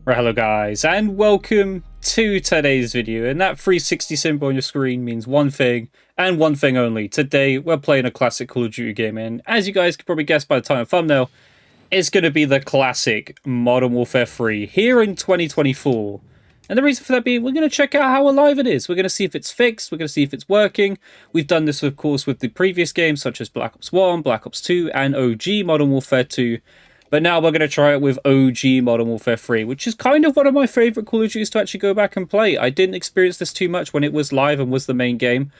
Right, hello guys, and welcome to today's video. And that 360 symbol on your screen means one thing, and one thing only. Today, we're playing a classic Call of Duty game, and as you guys can probably guess by the time of thumbnail, it's going to be the classic Modern Warfare 3 here in 2024. And the reason for that being, we're going to check out how alive it is. We're going to see if it's fixed, we're going to see if it's working. We've done this, of course, with the previous games, such as Black Ops 1, Black Ops 2, and OG Modern Warfare 2. But now we're going to try it with OG Modern Warfare 3, which is kind of one of my favourite Call of Duties to actually go back and play. I didn't experience this too much when it was live and was the main game,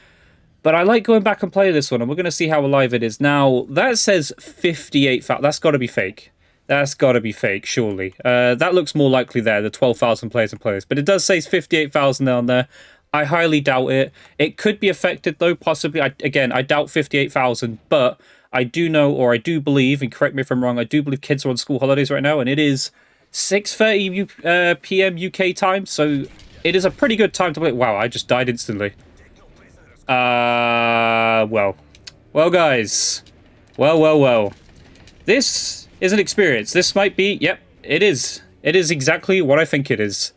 but I like going back and play this one, and we're going to see how alive it is. Now, that says 58,000. That's got to be fake. That's got to be fake, surely. That looks more likely there, the 12,000 players and players. But it does say 58,000 down there. I highly doubt it. It could be affected, though, possibly. Again, I doubt 58,000, but I do know, or I do believe, and correct me if I'm wrong, I do believe kids are on school holidays right now, and it is 6:30 p.m. UK time, so it is a pretty good time to play. Wow, I just died instantly. Well, guys. Well. This is an experience. This might be, yep, it is. It is exactly what I think it is.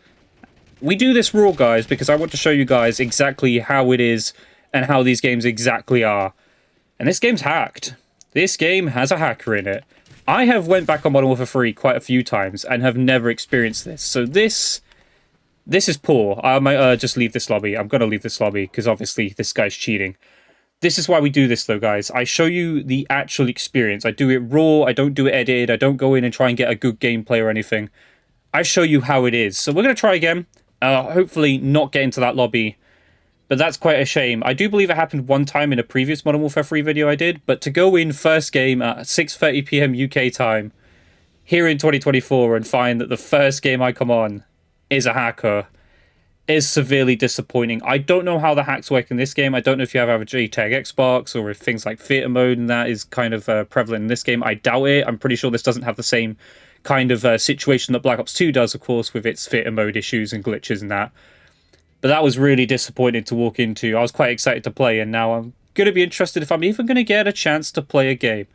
We do this raw, guys, because I want to show you guys exactly how it is and how these games exactly are. And this game's hacked. This game has a hacker in it. I have went back on Modern Warfare 3 quite a few times and have never experienced this. So this is poor. I might just leave this lobby. I'm going to leave this lobby because obviously this guy's cheating. This is why we do this though, guys. I show you the actual experience. I do it raw. I don't do it edited. I don't go in and try and get a good gameplay or anything. I show you how it is. So we're going to try again. Hopefully not get into that lobby. But that's quite a shame. I do believe it happened one time in a previous Modern Warfare 3 video I did, but to go in first game at 6:30 p.m. UK time here in 2024 and find that the first game I come on is a hacker is severely disappointing. I don't know how the hacks work in this game. I don't know if you have a JTAG Xbox or if things like theater mode and that is kind of prevalent in this game. I doubt it. I'm pretty sure this doesn't have the same kind of situation that Black Ops 2 does, of course, with its theater mode issues and glitches and that. But that was really disappointing to walk into. I was quite excited to play, and now I'm going to be interested if I'm even going to get a chance to play a game.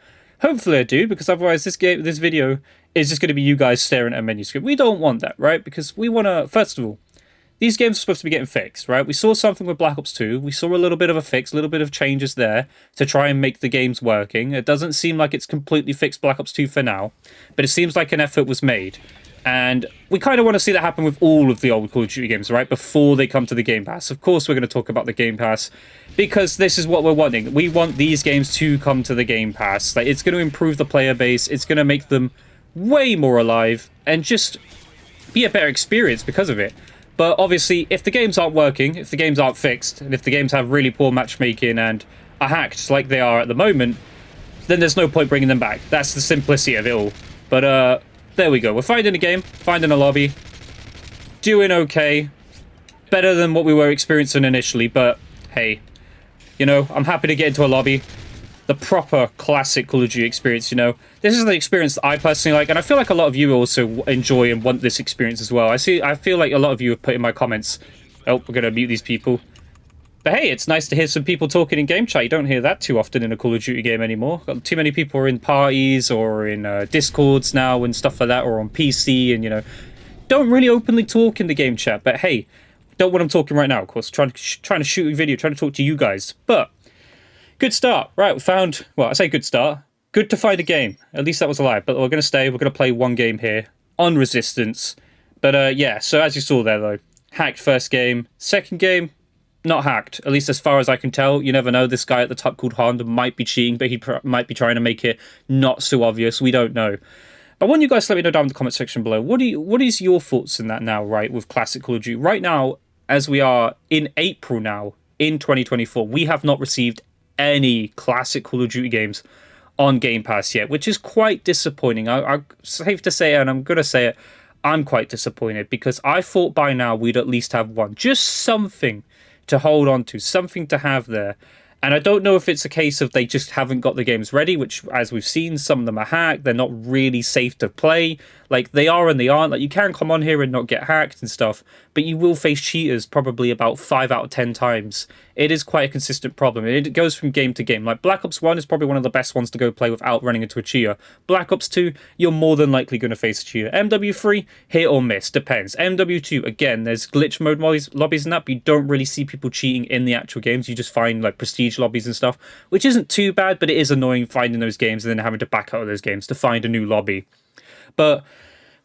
Hopefully I do, because otherwise this video is just going to be you guys staring at a menu screen. We don't want that, right? Because we want to, first of all, these games are supposed to be getting fixed, right? We saw something with Black Ops 2. We saw a little bit of a fix, a little bit of changes there to try and make the games working. It doesn't seem like it's completely fixed Black Ops 2 for now, but it seems like an effort was made. And we kind of want to see that happen with all of the old Call of Duty games, right? Before they come to the Game Pass. Of course, we're going to talk about the Game Pass because this is what we're wanting. We want these games to come to the Game Pass. Like, it's going to improve the player base. It's going to make them way more alive and just be a better experience because of it. But obviously, if the games aren't working, if the games aren't fixed, and if the games have really poor matchmaking and are hacked like they are at the moment, then there's no point bringing them back. That's the simplicity of it all. But, there we go. We're finding a game, finding a lobby, doing okay. Better than what we were experiencing initially, but hey, you know, I'm happy to get into a lobby. The proper classic Call of Duty experience, you know. This is the experience that I personally like, and I feel like a lot of you also enjoy and want this experience as well. I feel like a lot of you have put in my comments, oh, we're going to mute these people. But hey, it's nice to hear some people talking in game chat. You don't hear that too often in a Call of Duty game anymore. Too many people are in parties or in Discords now and stuff like that, or on PC, and, you know, don't really openly talk in the game chat. But hey, don't want them talking right now, of course. Trying to shoot a video, trying to talk to you guys. But good start. Right, we found, well, I say good start. Good to find a game. At least that was alive. But we're going to stay. We're going to play one game here on Resistance. But yeah, so as you saw there, though, hacked first game. Second game, not hacked, at least as far as I can tell. You never know. This guy at the top called Honda might be cheating, but he might be trying to make it not so obvious. We don't know. I want you guys to let me know down in the comment section below. What is your thoughts in that now, right, with Classic Call of Duty? Right now, as we are in April now, in 2024, we have not received any Classic Call of Duty games on Game Pass yet, which is quite disappointing. I'm safe to say, and I'm going to say it, I'm quite disappointed, because I thought by now we'd at least have one. Just something to hold on to, something to have there. And I don't know if it's a case of they just haven't got the games ready, which, as we've seen, some of them are hacked. They're not really safe to play. Like, they are and they aren't. Like, you can come on here and not get hacked and stuff, but you will face cheaters probably about 5 out of 10 times. It is quite a consistent problem. It goes from game to game. Like, Black Ops 1 is probably one of the best ones to go play without running into a cheater. Black Ops 2, you're more than likely going to face a cheater. MW3, hit or miss, depends. MW2, again, there's glitch mode lobbies and that, but you don't really see people cheating in the actual games. You just find, like, prestige lobbies and stuff, which isn't too bad, but it is annoying finding those games and then having to back out of those games to find a new lobby. But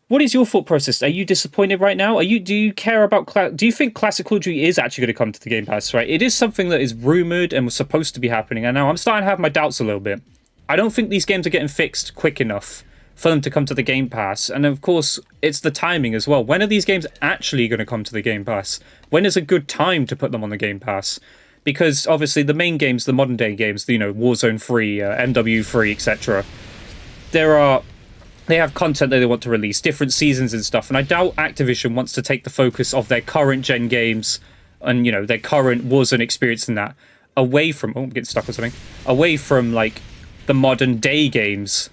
what is your thought process? Are you disappointed right now? Do you care about do you think Classic Call of Duty is actually going to come to the Game Pass? Right, it is something that is rumored and was supposed to be happening, and now I'm starting to have my doubts a little bit. I don't think these games are getting fixed quick enough for them to come to the Game Pass, and of course, it's the timing as well. When are these games actually going to come to the Game Pass? When is a good time to put them on the Game Pass? Because obviously, the main games, the modern day games, Warzone 3, MW3, etc. They have content that they want to release, different seasons and stuff, and I doubt Activision wants to take the focus of their current gen games and, their current Warzone experience and that away from... Oh, I'm getting stuck or something. Away from, like, the modern day games.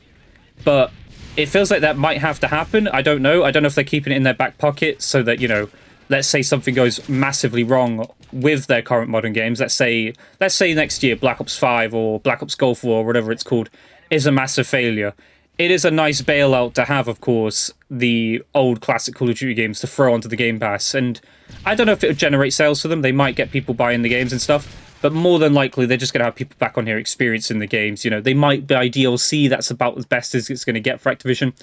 But it feels like that might have to happen. I don't know. I don't know if they're keeping it in their back pocket so that, let's say something goes massively wrong with their current modern games. Let's say next year Black Ops 5 or Black Ops Gulf War or whatever it's called is a massive failure. It is a nice bailout to have, of course, the old classic Call of Duty games to throw onto the Game Pass. And I don't know if it would generate sales for them. They might get people buying the games and stuff. But more than likely, they're just going to have people back on here experiencing the games. They might buy DLC. That's about as best as it's going to get for Activision.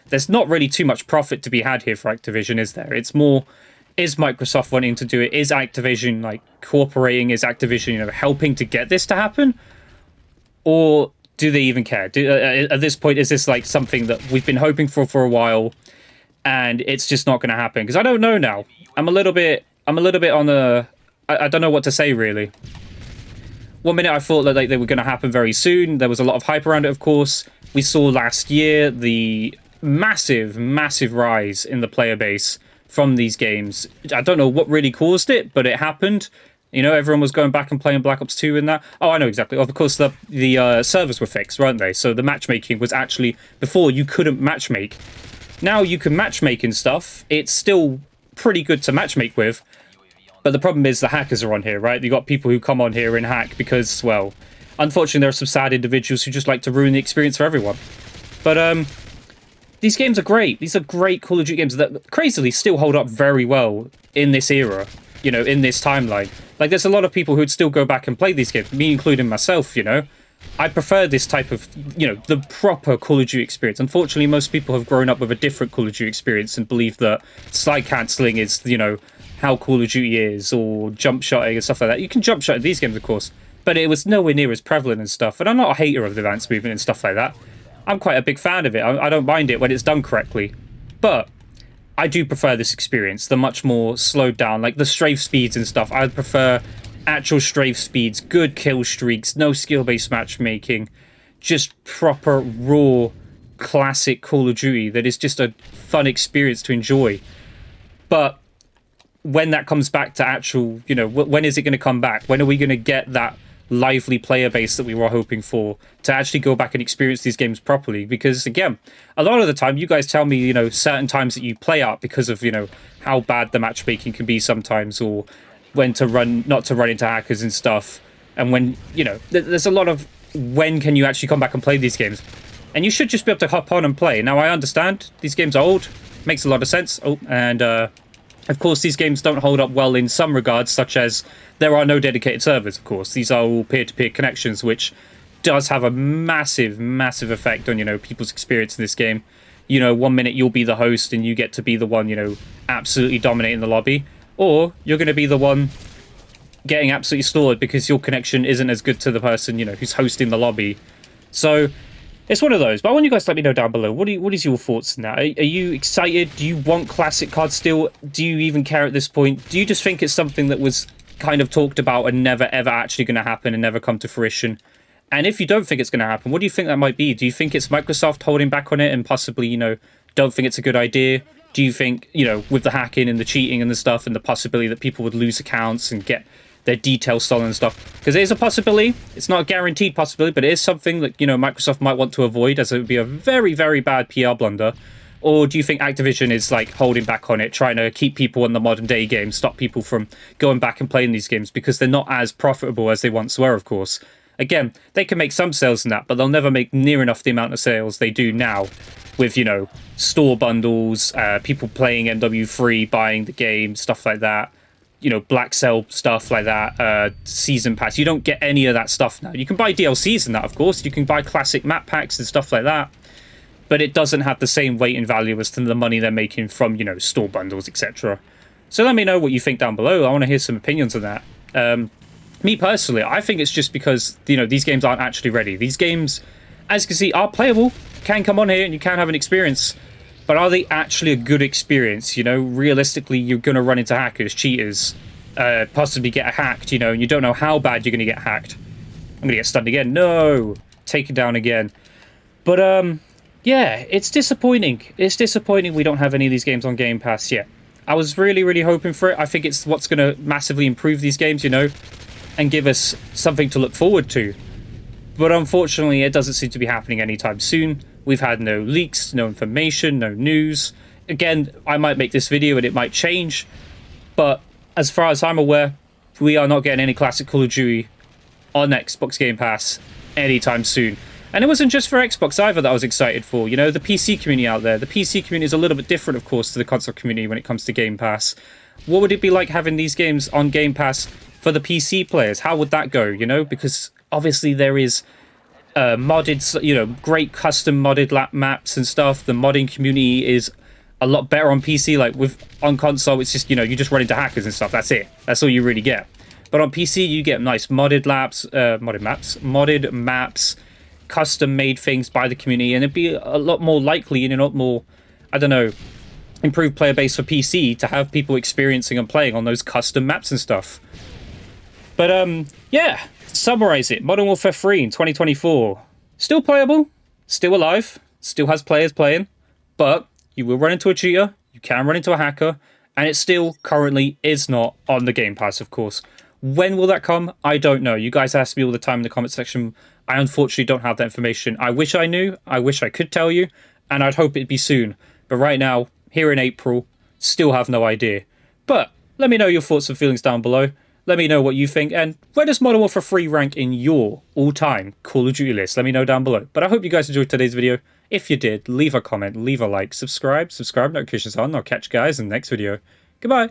There's not really too much profit to be had here for Activision, is there? It's more, is Microsoft wanting to do it? Is Activision, like, cooperating? Is Activision, helping to get this to happen? Or do they even care? At this point, is this like something that we've been hoping for a while, and it's just not going to happen? Because I don't know now. I'm a little bit on the... I don't know what to say, really. One minute I thought that they were going to happen very soon. There was a lot of hype around it, of course. We saw last year the massive rise in the player base from these games. I don't know what really caused it, but it happened. Everyone was going back and playing Black Ops 2 in that. Oh, I know exactly. Of course, the servers were fixed, weren't they? So the matchmaking was actually... Before, you couldn't matchmake. Now you can matchmake and stuff. It's still pretty good to matchmake with. But the problem is the hackers are on here, right? You got people who come on here and hack because, well, unfortunately, there are some sad individuals who just like to ruin the experience for everyone. But these games are great. These are great Call of Duty games that crazily still hold up very well in this era, in this timeline. Like, there's a lot of people who'd still go back and play these games, me including myself, I prefer this type of, the proper Call of Duty experience. Unfortunately, most people have grown up with a different Call of Duty experience and believe that slide cancelling is, how Call of Duty is, or jump shotting and stuff like that. You can jump shot in these games, of course, but it was nowhere near as prevalent and stuff. And I'm not a hater of the advanced movement and stuff like that. I'm quite a big fan of it. I don't mind it when it's done correctly. But I do prefer this experience, the much more slowed down, like the strafe speeds and stuff. I prefer actual strafe speeds, good kill streaks, no skill-based matchmaking, just proper, raw, classic Call of Duty that is just a fun experience to enjoy. But when that comes back to actual, when is it going to come back? When are we going to get that lively player base that we were hoping for to actually go back and experience these games properly? Because again, a lot of the time you guys tell me, certain times that you play out because of, how bad the matchmaking can be sometimes, or when to run, not to run into hackers and stuff. And when, there's a lot of when can you actually come back and play these games? And you should just be able to hop on and play. Now, I understand these games are old, makes a lot of sense. Oh, and of course, these games don't hold up well in some regards, such as there are no dedicated servers, of course. These are all peer-to-peer connections, which does have a massive effect on, people's experience in this game. 1 minute you'll be the host and you get to be the one, absolutely dominating the lobby. Or you're going to be the one getting absolutely slaughtered because your connection isn't as good to the person, who's hosting the lobby. So it's one of those. But I want you guys to let me know down below. What is your thoughts on that? Are you excited? Do you want classic cards still? Do you even care at this point? Do you just think it's something that was kind of talked about and never ever actually going to happen and never come to fruition? And if you don't think it's going to happen, what do you think that might be? Do you think it's Microsoft holding back on it and possibly, don't think it's a good idea? Do you think, with the hacking and the cheating and the stuff and the possibility that people would lose accounts and get their detail stolen and stuff. Because it is a possibility. It's not a guaranteed possibility, but it is something that, you know, Microsoft might want to avoid, as it would be a very, very bad PR blunder. Or do you think Activision is, like, holding back on it, trying to keep people in the modern-day games, stop people from going back and playing these games, because they're not as profitable as they once were, of course. Again, they can make some sales in that, but they'll never make near enough the amount of sales they do now with, you know, store bundles, people playing MW3, buying the game, stuff like that. You know, Black Cell stuff like that, Season Pass. You don't get any of that stuff now. You can buy DLCs and that, of course. You can buy classic map packs and stuff like that. But it doesn't have the same weight and value as to the money they're making from, you know, store bundles, etc. So let me know what you think down below. I want to hear some opinions on that. Me personally, I think it's just because, you know, these games aren't actually ready. These games, as you can see, are playable, can come on here and you can have an experience, but are they actually a good experience? You know, realistically, you're going to run into hackers, cheaters, possibly get hacked, you know, and you don't know how bad you're going to get hacked. I'm going to get stunned again. No! Taken down again. But, yeah, it's disappointing. It's disappointing we don't have any of these games on Game Pass yet. I was really, really hoping for it. I think it's what's going to massively improve these games, you know, and give us something to look forward to. But unfortunately, it doesn't seem to be happening anytime soon. We've had no leaks, no information, no news. Again, I might make this video and it might change, but as far as I'm aware, we are not getting any classic Call of Duty on Xbox Game Pass anytime soon. And it wasn't just for Xbox either that I was excited for. You know, the PC community out there. The PC community is a little bit different, of course, to the console community when it comes to Game Pass. What would it be like having these games on Game Pass for the PC players? How would that go, you know? Because obviously there is modded, you know, great custom modded lap maps and stuff. The modding community is a lot better on PC. Like on console, it's just, you know, you just run into hackers and stuff. That's it. That's all you really get. But on PC, you get nice modded maps, custom made things by the community, and it'd be a lot more likely and a lot more, I don't know, improved player base for PC to have people experiencing and playing on those custom maps and stuff. But yeah, to summarize it, Modern Warfare 3 in 2024, still playable, still alive, still has players playing, but you will run into a cheater, you can run into a hacker, and it still currently is not on the Game Pass, of course. When will that come? I don't know. You guys ask me all the time in the comment section. I unfortunately don't have that information. I wish I knew. I wish I could tell you, and I'd hope it'd be soon. But right now, here in April, still have no idea. But let me know your thoughts and feelings down below. Let me know what you think, and where does Modern Warfare 3 rank in your all-time Call of Duty list? Let me know down below. But I hope you guys enjoyed today's video. If you did, leave a comment, leave a like, subscribe, notifications on. I'll catch you guys in the next video. Goodbye.